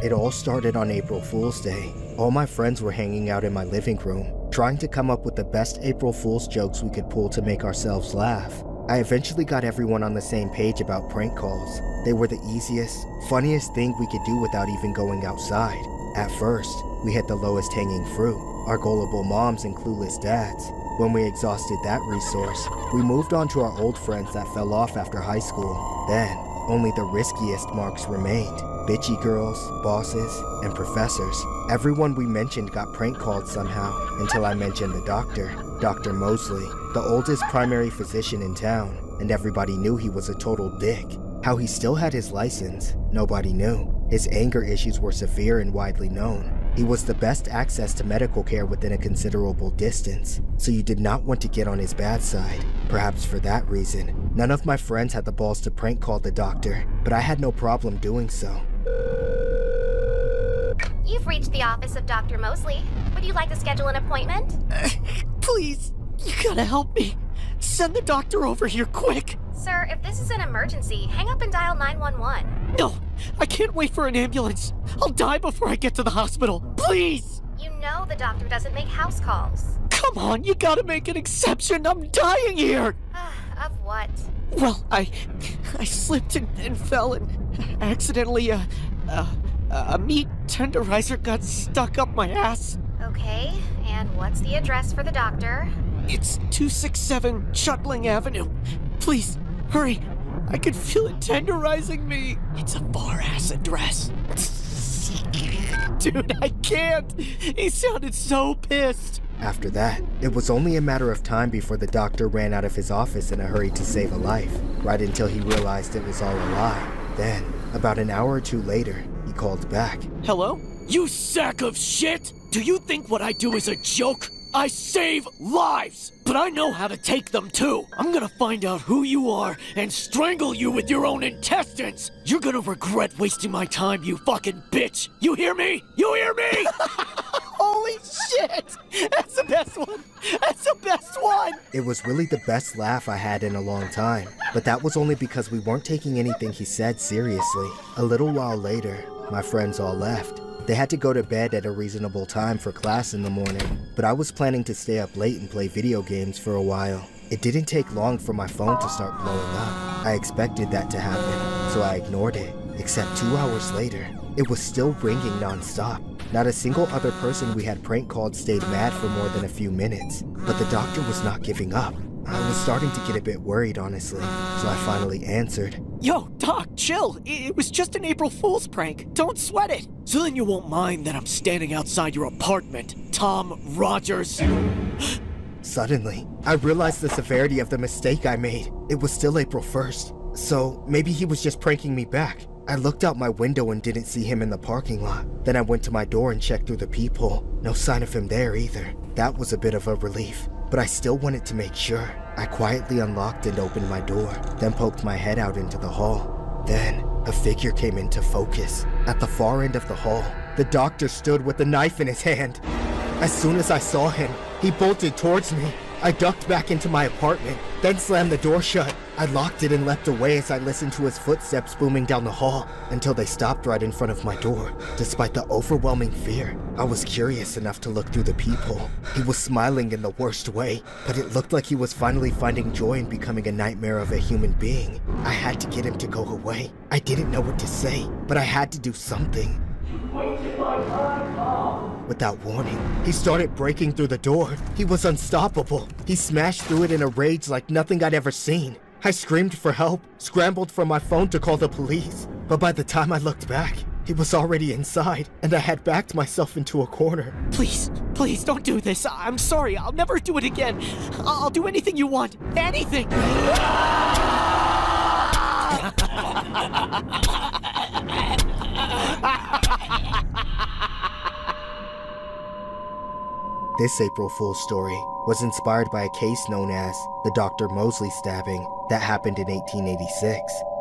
It all started on April Fool's Day. All my friends were hanging out in my living room, trying to come up with the best April Fool's jokes we could pull to make ourselves laugh. I eventually got everyone on the same page about prank calls. They were the easiest, funniest thing we could do without even going outside. At first, we hit the lowest hanging fruit, our gullible moms and clueless dads. When we exhausted that resource, we moved on to our old friends that fell off after high school. Then, only the riskiest marks remained. Bitchy girls, bosses, and professors. Everyone we mentioned got prank called somehow, until I mentioned the doctor, Dr. Mosley, the oldest primary physician in town, and everybody knew he was a total dick. How he still had his license, nobody knew. His anger issues were severe and widely known. He was the best access to medical care within a considerable distance, so you did not want to get on his bad side. Perhaps for that reason, none of my friends had the balls to prank call the doctor, but I had no problem doing so. You've reached the office of Dr. Mosley. Would you like to schedule an appointment? Please, you gotta help me. Send the doctor over here quick. Sir, if this is an emergency, hang up and dial 911. No, I can't wait for an ambulance. I'll die before I get to the hospital. Please! You know the doctor doesn't make house calls. Come on, you gotta make an exception. I'm dying here. Of what? Well, I slipped and fell and accidentally, a meat tenderizer got stuck up my ass. Okay, and what's the address for the doctor? It's 267 Chutling Avenue. Please, hurry. I can feel it tenderizing me. It's a far-ass address. Dude, I can't. He sounded so pissed. After that, it was only a matter of time before the doctor ran out of his office in a hurry to save a life, right until he realized it was all a lie. Then, about an hour or two later, he called back. Hello? You sack of shit! Do you think what I do is a joke? I save lives! But I know how to take them too! I'm gonna find out who you are and strangle you with your own intestines! You're gonna regret wasting my time, you fucking bitch! You hear me? You hear me? Holy shit! That's the best one! That's the best one! It was really the best laugh I had in a long time, but that was only because we weren't taking anything he said seriously. A little while later, my friends all left. They had to go to bed at a reasonable time for class in the morning, but I was planning to stay up late and play video games for a while. It didn't take long for my phone to start blowing up. I expected that to happen, so I ignored it. Except 2 hours later, it was still ringing non-stop. Not a single other person we had prank called stayed mad for more than a few minutes, but the doctor was not giving up. I was starting to get a bit worried, honestly, so I finally answered. Yo, Doc, chill. It was just an April Fool's prank. Don't sweat it. So then you won't mind that I'm standing outside your apartment, Tom Rogers. Suddenly, I realized the severity of the mistake I made. It was still April 1st, so maybe he was just pranking me back. I looked out my window and didn't see him in the parking lot. Then I went to my door and checked through the peephole. No sign of him there either. That was a bit of a relief, but I still wanted to make sure. I quietly unlocked and opened my door, then poked my head out into the hall. Then, a figure came into focus. At the far end of the hall, the doctor stood with a knife in his hand. As soon as I saw him, he bolted towards me. I ducked back into my apartment, then slammed the door shut. I locked it and leapt away as I listened to his footsteps booming down the hall until they stopped right in front of my door. Despite the overwhelming fear, I was curious enough to look through the peephole. He was smiling in the worst way, but it looked like he was finally finding joy in becoming a nightmare of a human being. I had to get him to go away. I didn't know what to say, but I had to do something. Without warning, he started breaking through the door. He was unstoppable. He smashed through it in a rage like nothing I'd ever seen. I screamed for help, scrambled for my phone to call the police. But by the time I looked back, he was already inside, and I had backed myself into a corner. Please, please don't do this. I'm sorry. I'll never do it again. I'll do anything you want. Anything. This April Fool's story was inspired by a case known as the Dr. Mosley stabbing that happened in 1886.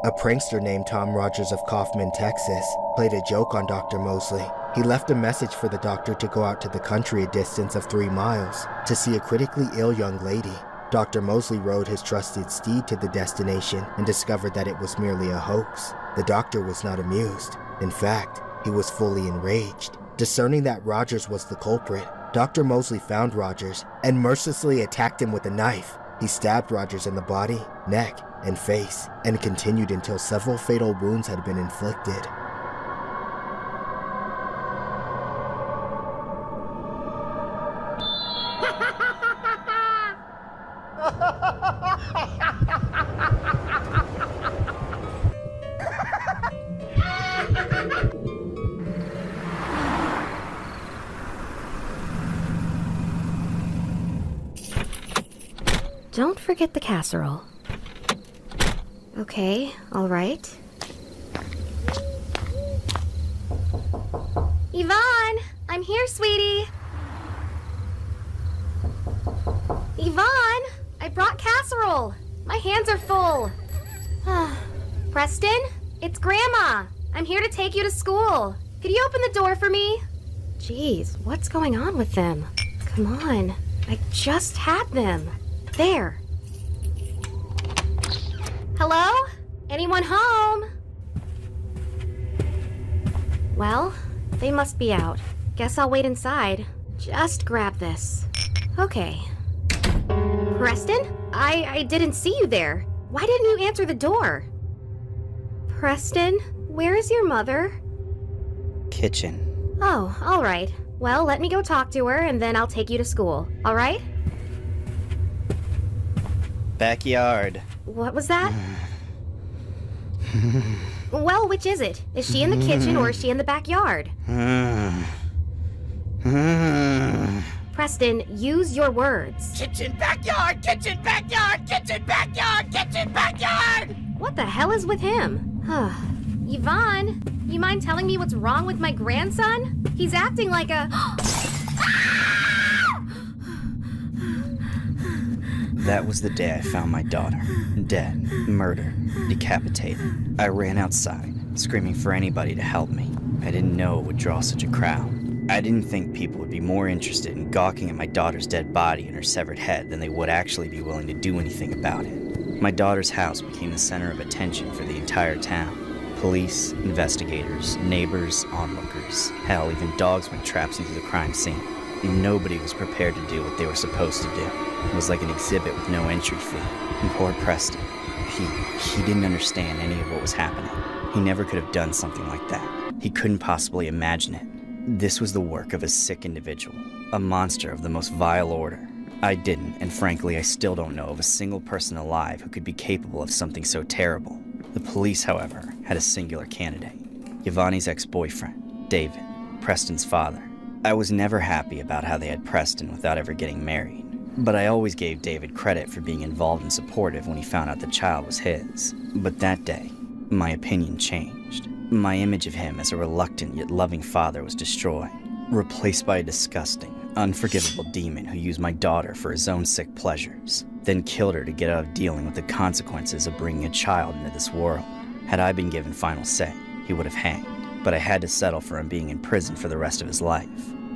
A prankster named Tom Rogers of Kaufman, Texas, played a joke on Dr. Mosley. He left a message for the doctor to go out to the country a distance of 3 miles to see a critically ill young lady. Dr. Mosley rode his trusted steed to the destination and discovered that it was merely a hoax. The doctor was not amused. In fact, he He was fully enraged. Discerning that Rogers was the culprit, Dr. Mosley found Rogers and mercilessly attacked him with a knife. He stabbed Rogers in the body, neck, and face, and continued until several fatal wounds had been inflicted. Don't forget the casserole. Okay, all right. Yvonne! I'm here, sweetie! Yvonne! I brought casserole! My hands are full! Preston? It's Grandma! I'm here to take you to school. Could you open the door for me? Jeez, what's going on with them? Come on, I just had them. There. Hello? Anyone home? Well, they must be out. Guess I'll wait inside. Just grab this. Okay. Preston? I didn't see you there. Why didn't you answer the door? Preston, where is your mother? Kitchen. Oh, all right. Well, let me go talk to her and then I'll take you to school. All right? Backyard. What was that? Well, which is it? Is she in the kitchen or is she in the backyard? Preston, use your words. Kitchen, backyard, kitchen, backyard, kitchen, backyard, kitchen, backyard! What the hell is with him? Yvonne, you mind telling me what's wrong with my grandson? He's acting like a... That was the day I found my daughter. Dead, murdered, decapitated. I ran outside, screaming for anybody to help me. I didn't know it would draw such a crowd. I didn't think people would be more interested in gawking at my daughter's dead body and her severed head than they would actually be willing to do anything about it. My daughter's house became the center of attention for the entire town. Police, investigators, neighbors, onlookers. Hell, even dogs went traps into the crime scene. Nobody was prepared to do what they were supposed to do. It was like an exhibit with no entry fee. And poor Preston, he didn't understand any of what was happening. He never could have done something like that. He couldn't possibly imagine it. This was the work of a sick individual, a monster of the most vile order. I didn't, and frankly, I still don't know of a single person alive who could be capable of something so terrible. The police, however, had a singular candidate. Yvonne's ex-boyfriend, David, Preston's father. I was never happy about how they had Preston without ever getting married. But I always gave David credit for being involved and supportive when he found out the child was his. But that day, my opinion changed. My image of him as a reluctant yet loving father was destroyed, replaced by a disgusting, unforgivable demon who used my daughter for his own sick pleasures, then killed her to get out of dealing with the consequences of bringing a child into this world. Had I been given final say, he would have hanged, but I had to settle for him being in prison for the rest of his life.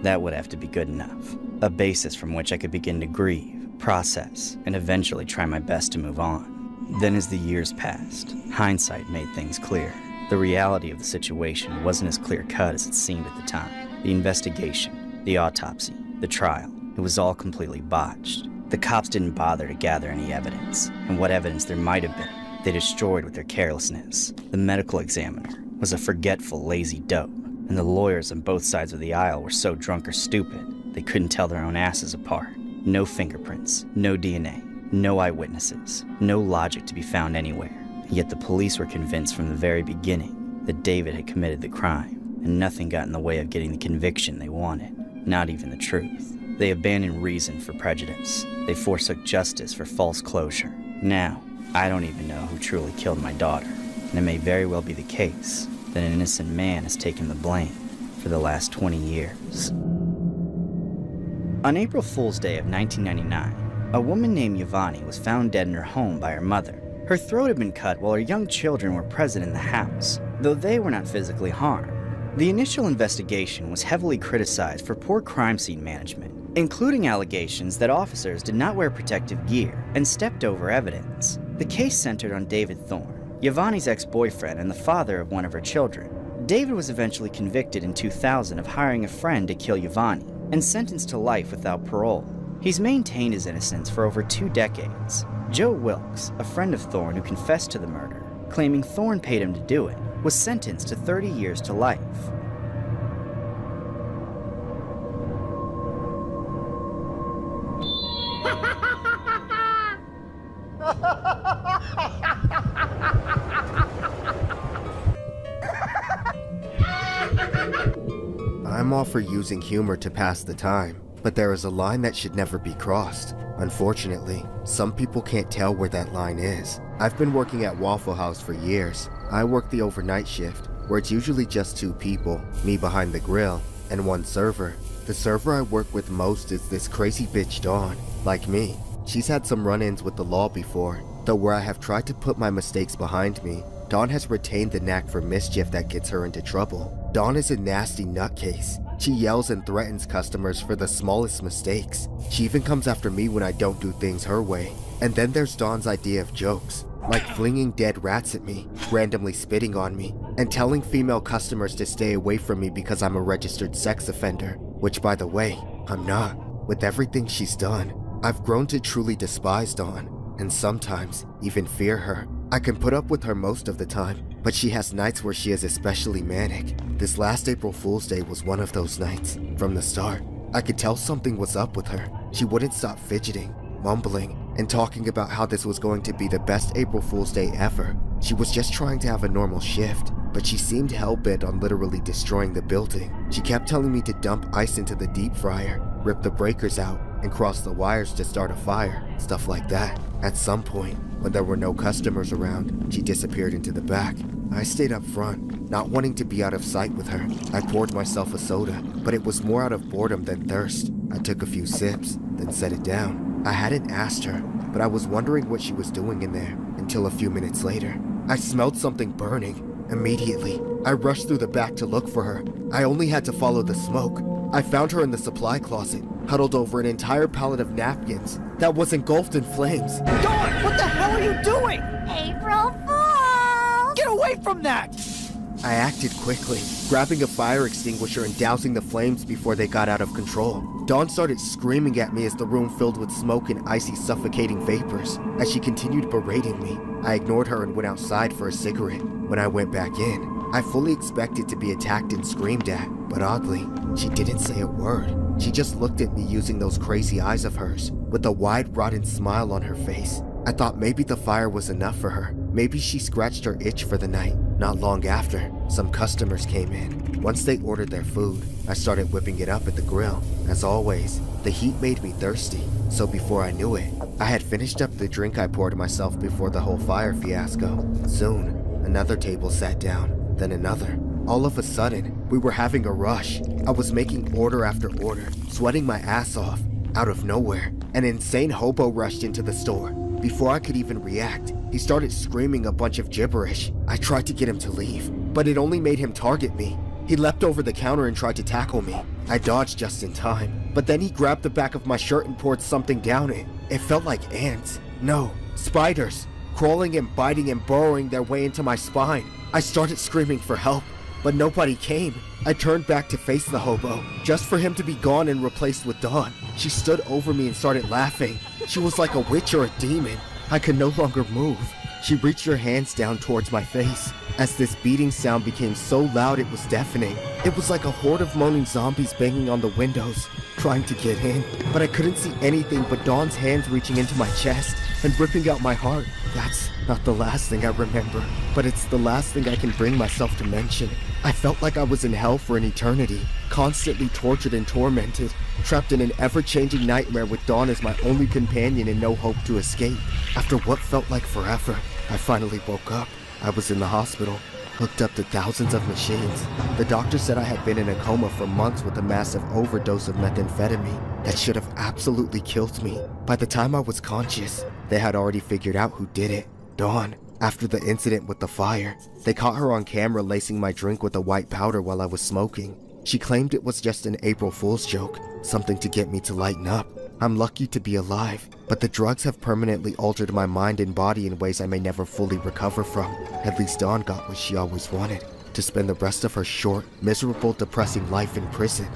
That would have to be good enough, a basis from which I could begin to grieve, process, and eventually try my best to move on. Then as the years passed, hindsight made things clear. The reality of the situation wasn't as clear-cut as it seemed at the time. The investigation, the autopsy, the trial, it was all completely botched. The cops didn't bother to gather any evidence, and what evidence there might have been, they destroyed with their carelessness. The medical examiner was a forgetful, lazy dope, and the lawyers on both sides of the aisle were so drunk or stupid, they couldn't tell their own asses apart. No fingerprints, no DNA, no eyewitnesses, no logic to be found anywhere. Yet the police were convinced from the very beginning that David had committed the crime, and nothing got in the way of getting the conviction they wanted, not even the truth. They abandoned reason for prejudice. They forsook justice for false closure. Now, I don't even know who truly killed my daughter, and it may very well be the case that an innocent man has taken the blame for the last 20 years. On April Fool's Day of 1999, a woman named Yvonne was found dead in her home by her mother. Her throat had been cut while her young children were present in the house, though they were not physically harmed. The initial investigation was heavily criticized for poor crime scene management, including allegations that officers did not wear protective gear and stepped over evidence. The case centered on David Thorne, Yvonne's ex-boyfriend and the father of one of her children. David was eventually convicted in 2000 of hiring a friend to kill Yvonne and sentenced to life without parole. He's maintained his innocence for over 2 decades. Joe Wilkes, a friend of Thorne who confessed to the murder, claiming Thorne paid him to do it, was sentenced to 30 years to life. I'm all for using humor to pass the time, but there is a line that should never be crossed. Unfortunately, some people can't tell where that line is. I've been working at Waffle House for years. I work the overnight shift, where it's usually just 2 people, me behind the grill, and 1 server. The server I work with most is this crazy bitch Dawn. Like me, she's had some run-ins with the law before, though where I have tried to put my mistakes behind me, Dawn has retained the knack for mischief that gets her into trouble. Dawn is a nasty nutcase. She yells and threatens customers for the smallest mistakes. She even comes after me when I don't do things her way. And then there's Dawn's idea of jokes, like flinging dead rats at me, randomly spitting on me, and telling female customers to stay away from me because I'm a registered sex offender, which by the way, I'm not. With everything she's done, I've grown to truly despise Dawn, and sometimes even fear her. I can put up with her most of the time, but she has nights where she is especially manic. This last April Fool's Day was one of those nights. From the start, I could tell something was up with her. She wouldn't stop fidgeting, mumbling, and talking about how this was going to be the best April Fool's Day ever. She was just trying to have a normal shift, but she seemed hell-bent on literally destroying the building. She kept telling me to dump ice into the deep fryer, rip the breakers out, and cross the wires to start a fire, stuff like that. At some point, when there were no customers around, she disappeared into the back. I stayed up front, not wanting to be out of sight with her. I poured myself a soda, but it was more out of boredom than thirst. I took a few sips, then set it down. I hadn't asked her, but I was wondering what she was doing in there, until a few minutes later. I smelled something burning. Immediately, I rushed through the back to look for her. I only had to follow the smoke. I found her in the supply closet, huddled over an entire pallet of napkins that was engulfed in flames. Dawn, what the hell are you doing? April Fool! Get away from that! I acted quickly, grabbing a fire extinguisher and dousing the flames before they got out of control. Dawn started screaming at me as the room filled with smoke and icy, suffocating vapors. As she continued berating me, I ignored her and went outside for a cigarette. When I went back in, I fully expected to be attacked and screamed at, but oddly, she didn't say a word. She just looked at me using those crazy eyes of hers, with a wide, rotten smile on her face. I thought maybe the fire was enough for her. Maybe she scratched her itch for the night. Not long after, some customers came in. Once they ordered their food, I started whipping it up at the grill. As always, the heat made me thirsty, so before I knew it, I had finished up the drink I poured myself before the whole fire fiasco. Soon, another table sat down, then another. All of a sudden, we were having a rush. I was making order after order, sweating my ass off. Out of nowhere, an insane hobo rushed into the store. Before I could even react, he started screaming a bunch of gibberish. I tried to get him to leave, but it only made him target me. He leapt over the counter and tried to tackle me. I dodged just in time, but then he grabbed the back of my shirt and poured something down it. It felt like ants. No, spiders, crawling and biting and burrowing their way into my spine. I started screaming for help, but nobody came. I turned back to face the hobo, just for him to be gone and replaced with Dawn. She stood over me and started laughing. She was like a witch or a demon. I could no longer move. She reached her hands down towards my face. As this beating sound became so loud it was deafening. It was like a horde of moaning zombies banging on the windows, trying to get in. But I couldn't see anything but Dawn's hands reaching into my chest and ripping out my heart. That's not the last thing I remember, but it's the last thing I can bring myself to mention. I felt like I was in hell for an eternity, constantly tortured and tormented, trapped in an ever-changing nightmare with Dawn as my only companion and no hope to escape. After what felt like forever, I finally woke up. I was in the hospital, hooked up to thousands of machines. The doctor said I had been in a coma for months with a massive overdose of methamphetamine that should have absolutely killed me. By the time I was conscious, they had already figured out who did it. Dawn. After the incident with the fire, they caught her on camera lacing my drink with a white powder while I was smoking. She claimed it was just an April Fool's joke, something to get me to lighten up. I'm lucky to be alive, but the drugs have permanently altered my mind and body in ways I may never fully recover from. At least Dawn got what she always wanted. to spend the rest of her short, miserable, depressing life in prison.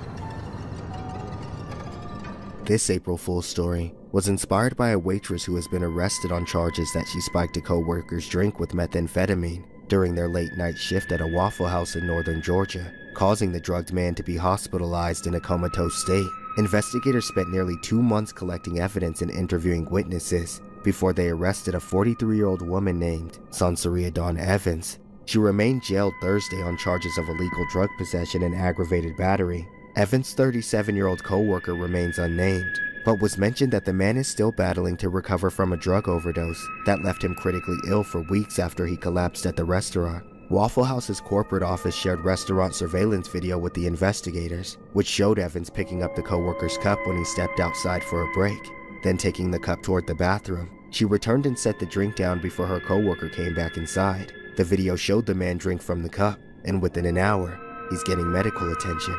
This April Fool's story was inspired by a waitress who has been arrested on charges that she spiked a co-worker's drink with methamphetamine during their late-night shift at a Waffle House in northern Georgia, causing the drugged man to be hospitalized in a comatose state. Investigators spent nearly 2 months collecting evidence and interviewing witnesses before they arrested a 43-year-old woman named Sansaria Dawn Evans. She remained jailed Thursday on charges of illegal drug possession and aggravated battery. Evans' 37-year-old co-worker remains unnamed, but was mentioned that the man is still battling to recover from a drug overdose that left him critically ill for weeks after he collapsed at the restaurant. Waffle House's corporate office shared restaurant surveillance video with the investigators, which showed Evans picking up the co-worker's cup when he stepped outside for a break, then taking the cup toward the bathroom. She returned and set the drink down before her co-worker came back inside. The video showed the man drink from the cup, and within an hour, he's getting medical attention.